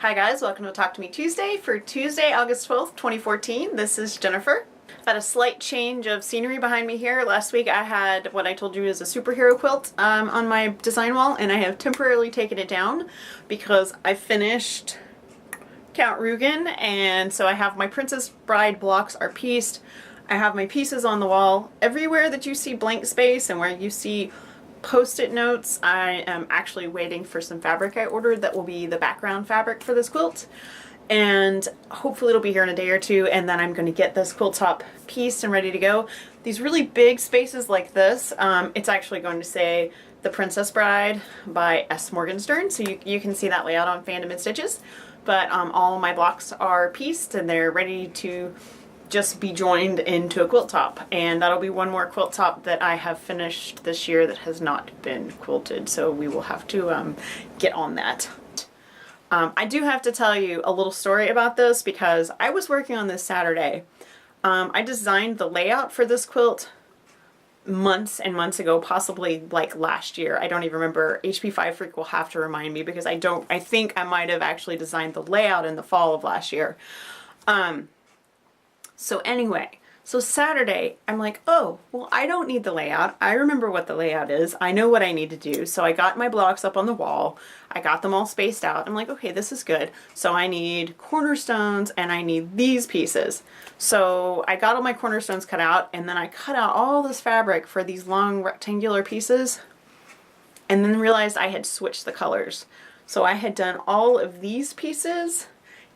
Hi guys, welcome to Talk to Me Tuesday for Tuesday, August 12th, 2014. This is Jennifer. I've had a slight change of scenery behind me here. Last week I had what I told you is a superhero quilt on my design wall, and I have temporarily taken it down because I finished Count Rugen, and so I have my Princess Bride blocks are pieced. I have my pieces on the wall. Everywhere that you see blank space and where you see post-it notes, I am actually waiting for some fabric I ordered that will be the background fabric for this quilt, and hopefully it'll be here in a day or two, and then I'm going to get this quilt top pieced and ready to go. These really big spaces like this, it's actually going to say The Princess Bride by S. Morgenstern, so you can see that layout on Fandom and Stitches, but all my blocks are pieced and they're ready to just be joined into a quilt top, and that'll be one more quilt top that I have finished this year that has not been quilted, so we will have to get on that. I do have to tell you a little story about this because I was working on this Saturday. I designed the layout for this quilt months and months ago, possibly like last year. I don't even remember. HP5 Freak will have to remind me because I think I might have actually designed the layout in the fall of last year. So anyway, so Saturday, I'm like, oh, well, I don't need the layout. I remember what the layout is. I know what I need to do. So I got my blocks up on the wall. I got them all spaced out. I'm like, okay, this is good. So I need cornerstones and I need these pieces. So I got all my cornerstones cut out, and then I cut out all this fabric for these long rectangular pieces, and then realized I had switched the colors. So I had done all of these pieces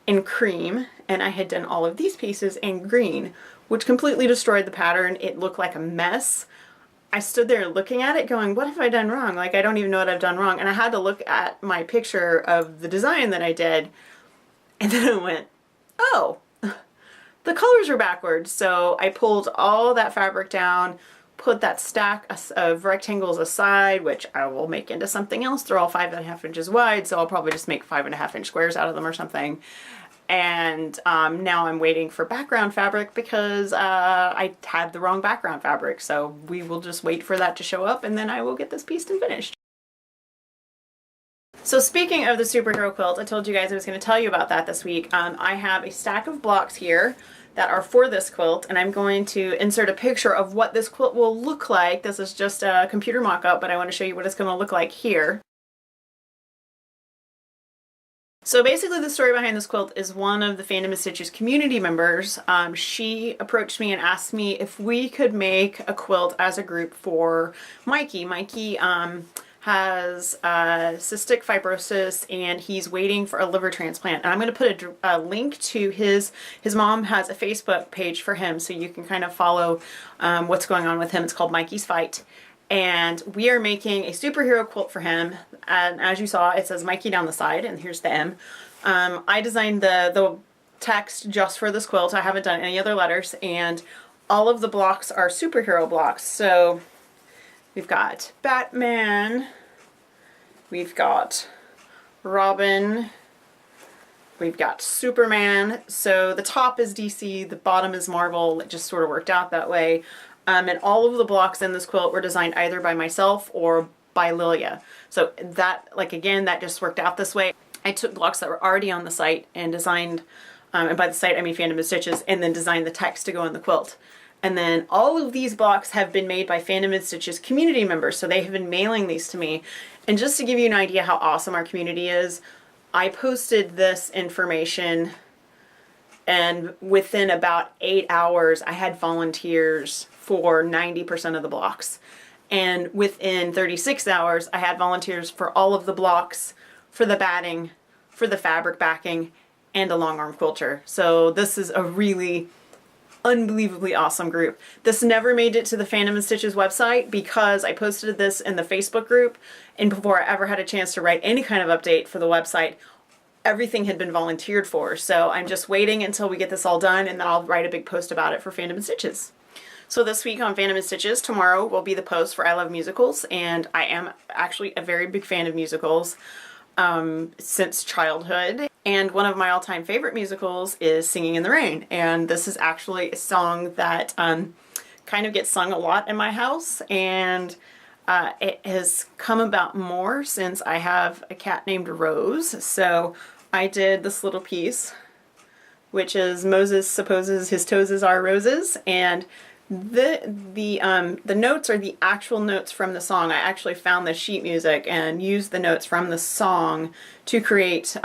in cream, and I had done all of these pieces in green, which completely destroyed the pattern. It looked like a mess. I stood there looking at it going, what have I done wrong? Like, I don't even know what I've done wrong. And I had to look at my picture of the design that I did, and then I went, oh, the colors are backwards. So I pulled all that fabric down, put that stack of rectangles aside, which I will make into something else. They're all 5.5 inches wide, so I'll probably just make 5.5 inch squares out of them or something. And now I'm waiting for background fabric because I had the wrong background fabric. So we will just wait for that to show up, and then I will get this pieced and finished. So speaking of the superhero quilt, I told you guys I was going to tell you about that this week. I have a stack of blocks here that are for this quilt, and I'm going to insert a picture of what this quilt will look like. This is just a computer mock-up, but I want to show you what it's going to look like here. So basically the story behind this quilt is one of the Fandom and Stitches community members. She approached me and asked me if we could make a quilt as a group for Mikey. Mikey has cystic fibrosis, and he's waiting for a liver transplant. And I'm going to put a link to his mom has a Facebook page for him, so you can kind of follow what's going on with him. It's called Mikey's Fight. And we are making a superhero quilt for him. And as you saw, it says Mikey down the side, and here's the M. I designed the text just for this quilt. I haven't done any other letters, and all of the blocks are superhero blocks. So we've got Batman, we've got Robin, we've got Superman. So the top is DC, the bottom is Marvel. It just sort of worked out that way. And all of the blocks in this quilt were designed either by myself or by Lilia. So that, like, again, that just worked out this way. I took blocks that were already on the site and designed, and by the site I mean Fandom and Stitches, and then designed the text to go in the quilt. And then all of these blocks have been made by Fandom and Stitches community members, so they have been mailing these to me. And just to give you an idea how awesome our community is, I posted this information, and within about 8 hours I had volunteers for 90% of the blocks. And within 36 hours I had volunteers for all of the blocks, for the batting, for the fabric backing, and a long arm quilter. So this is a really unbelievably awesome group. This never made it to the Fandom and Stitches website because I posted this in the Facebook group, and before I ever had a chance to write any kind of update for the website, everything had been volunteered for. So I'm just waiting until we get this all done, and then I'll write a big post about it for Fandom and Stitches. So this week on Fandom and Stitches, tomorrow will be the post for I Love Musicals, and I am actually a very big fan of musicals since childhood. And one of my all-time favorite musicals is Singing in the Rain, and this is actually a song that kind of gets sung a lot in my house, and it has come about more since I have a cat named Rose. So I did this little piece, which is Moses supposes his toes are roses, and the notes are the actual notes from the song. I actually found the sheet music and used the notes from the song to create,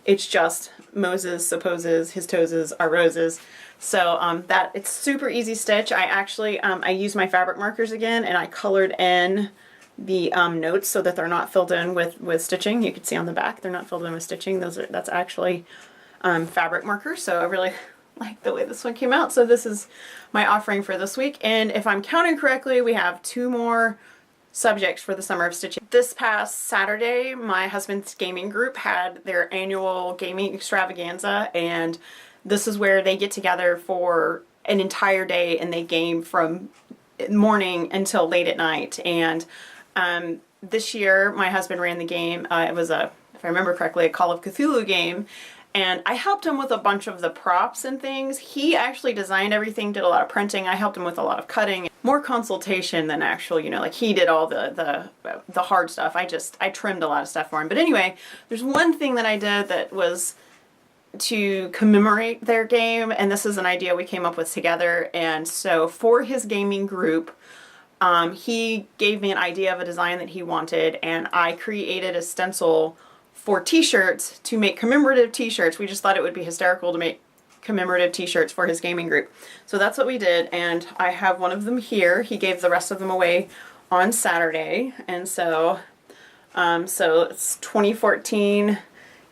it's just Moses supposes his toes are roses. So that it's super easy stitch. I actually, I used my fabric markers again, and I colored in the notes so that they're not filled in with stitching. You can see on the back they're not filled in with stitching. That's actually fabric markers, so I really like the way this one came out. So this is my offering for this week, and if I'm counting correctly, we have 2 more subjects for the Summer of Stitching. This past Saturday, my husband's gaming group had their annual gaming extravaganza, and this is where they get together for an entire day and they game from morning until late at night. And this year, my husband ran the game. It was if I remember correctly, a Call of Cthulhu game. And I helped him with a bunch of the props and things. He actually designed everything, did a lot of printing. I helped him with a lot of cutting. More consultation than actual, you know, like he did all the hard stuff. I trimmed a lot of stuff for him. But anyway, there's one thing that I did that was to commemorate their game, and this is an idea we came up with together. And so for his gaming group, he gave me an idea of a design that he wanted, and I created a stencil for t-shirts to make commemorative t-shirts. We just thought it would be hysterical to make commemorative t-shirts for his gaming group. So that's what we did, and I have one of them here. He gave the rest of them away on Saturday, and so it's 2014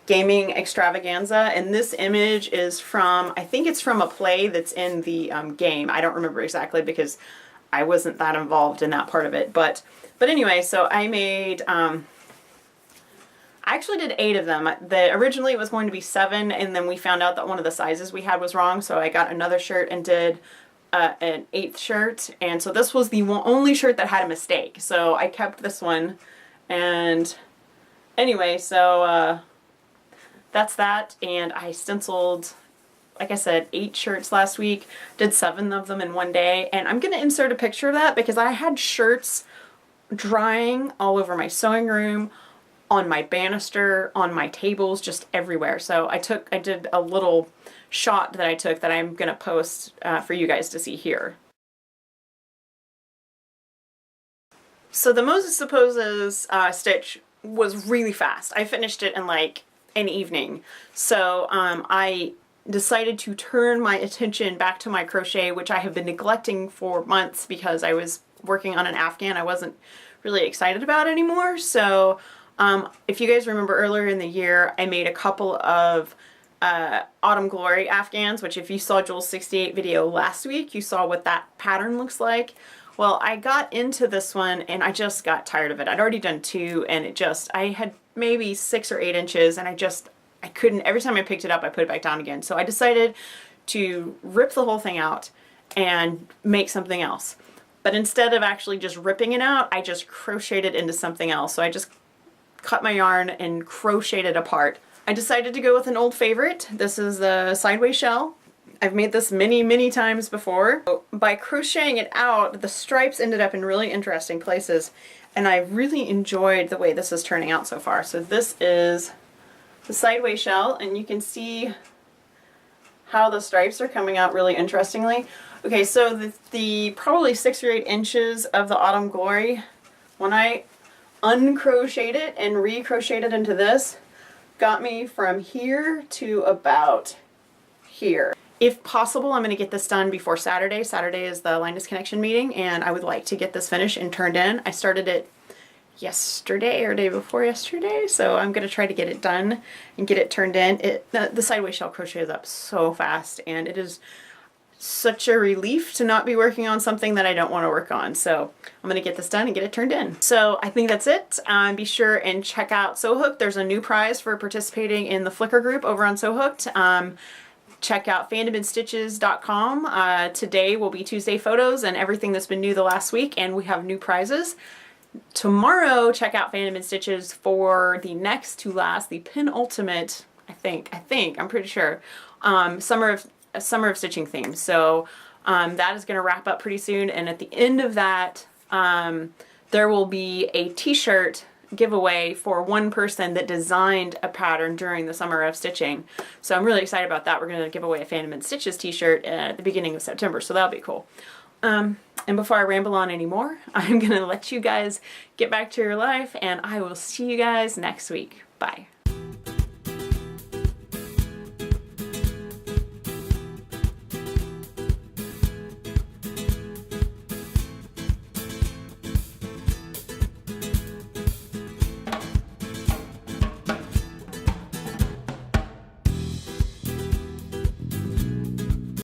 gaming extravaganza, and this image is from, I think it's from a play that's in the game. I don't remember exactly because I wasn't that involved in that part of it, but anyway, so I made I actually did 8 of them. Originally it was going to be 7, and then we found out that one of the sizes we had was wrong, so I got another shirt and did an 8th shirt, and so this was the only shirt that had a mistake, so I kept this one. And anyway, so that's that, and I stenciled, like I said, 8 shirts last week, did 7 of them in one day, and I'm going to insert a picture of that because I had shirts drying all over my sewing room, on my banister, on my tables, just everywhere. So I did a little shot that I took that I'm going to post for you guys to see here. So the Moses Supposes stitch was really fast. I finished it in like an evening. So I decided to turn my attention back to my crochet, which I have been neglecting for months because I was working on an Afghan I wasn't really excited about anymore. So if you guys remember earlier in the year, I made a couple of Autumn Glory Afghans, which if you saw Joel's 68 video last week, you saw what that pattern looks like. Well, I got into this one and I just got tired of it. I'd already done 2, and I had maybe 6 or 8 inches, and I couldn't, every time I picked it up, I put it back down again. So I decided to rip the whole thing out and make something else. But instead of actually just ripping it out, I just crocheted it into something else. So I just cut my yarn and crocheted it apart. I decided to go with an old favorite. This is the sideways shell. I've made this many times before. By crocheting it out, the stripes ended up in really interesting places, and I really enjoyed the way this is turning out so far. So this is the sideways shell, and you can see how the stripes are coming out really interestingly. Okay, so the probably 6 or 8 inches of the Autumn Glory, when I uncrocheted it and recrocheted into this, got me from here to about here. If possible, I'm going to get this done before Saturday. Saturday is the Linus Connection meeting, and I would like to get this finished and turned in. I started it yesterday or day before yesterday, so I'm going to try to get it done and get it turned in. The sideways shell crochets up so fast, and it is such a relief to not be working on something that I don't want to work on. So I'm going to get this done and get it turned in. So I think that's it. Be sure and check out Sewhooked. There's a new prize for participating in the Flickr group over on Sewhooked. Check out fandomandstitches.com. Today will be Tuesday photos and everything that's been new the last week, and we have new prizes. Tomorrow, check out Fandom and Stitches for the next to last, the penultimate, I'm pretty sure, Summer of Stitching theme. So that is going to wrap up pretty soon, and at the end of that there will be a t-shirt giveaway for one person that designed a pattern during the summer of stitching. So I'm really excited about that. We're going to give away a Phantom and Stitches t-shirt at the beginning of September, so that'll be cool. And before I ramble on anymore, I'm going to let you guys get back to your life, and I will see you guys next week. Bye.